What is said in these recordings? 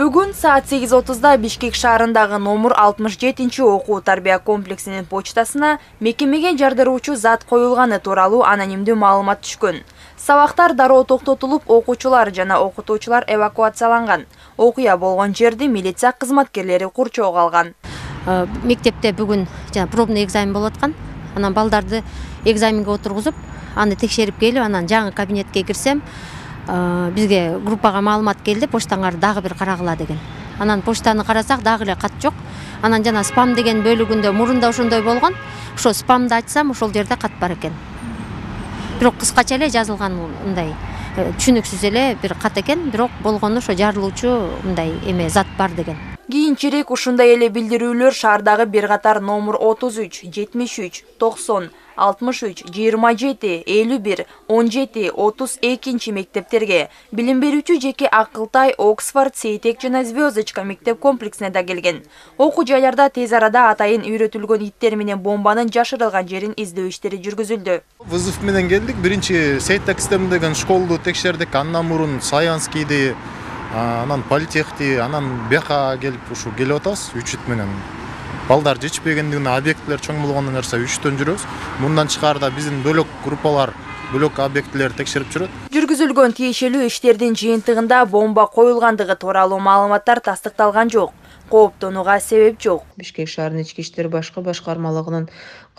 Бүгін saat 8:30-да Бишкек шаарындагы номер 67 окуу тарбия комплексинин почтасына мекемеге жардыруучу зат коюлганы тууралуу анонимдүү маалымат түшкөн. Сабактар дароо токтотулуп, окуучулар жана окутуучулар эвакуацияланган. Окуя болгон жерди милиция кызматкерлери курчоого алган. Мектепте бүгүн пробный экзамен болуп аткан. Анан балдарды экзаменге отургузуп, аны текшерип келип, анан жаңы кабинетке кирсем, бизге группага маалымат келди, почтаңар дагы бир карагыла деген. Анан почтаны карасак, дагы эле кат жок. Анан жана спам деген бөлүгүндө мурунда ошондой болгон. Ошо спамды ачсам, ошол жерде кат бар экен. Бирок кыскача эле жазылган, мындай түшүнүксүз эле бир кат экен, бирок болгону ошо жарылуучу мындай эме зат бар деген. Кийинчерээк ушундай эле билдирүүлөр шаардагы бир катар номер 33, 73, 90, 63, 27, 51, 17, 32 мектептерге, билим берүүчү жеке Акылтай, Оксфорд, Сейтек жана Звездочка мектеп комплексине да келген. Окуу жайларда тез арада атайын үйрөтүлгөн иттер менен бомбанын жашырылган жерин издөө иштери жүргүзүлдү. Вызов менен келдик. Биринчи Сейтек деген школду текшердик, андан мурун Саянскийди, анан политехти, анан бияка келип ушу келип атабыз 3 ит менен. Балдар жетишпегендигине, объекттер чоң болгондон жарса 3-төн жүрөбүз. Мындан чыкаарда биздин бөлөк группалар, бөлөк объекттер текшерип жүрөт. Жүргүзүлгөн тиешелүү иштердин жыйынтыгында бомба коюлгандыгы тууралуу маалыматтар тастыкталган жок. Кооптонууга себеп жок. Бишкек шаарынын ички иштер башкармалыгынын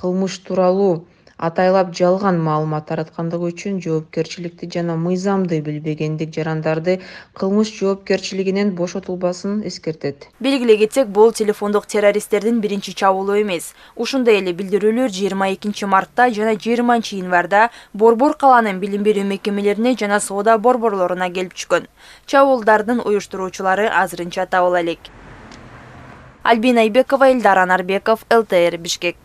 кылмыш тууралуу атайлап жалган маалымат тараткандыгы үчүн жоопкерчиликти жана мыйзамды билбегендик жарандарды кылмыш жоопкерчилигинен бошотулбасын эскертет. Белгилей кетсек, бул телефондук террористтердин биринчи чабуулу эмес. Ушундай эле билдирүүлөр 22 мартта жана 20 январда Борбор каланын билим берүү мекемелерине жана соода борборлоруна келип түшкөн. Чабуулдардын уюштуруучулары азырынча табыла элек. Альбина Айбекова, Элдар Анарбеков, ЛТР, Бишкек.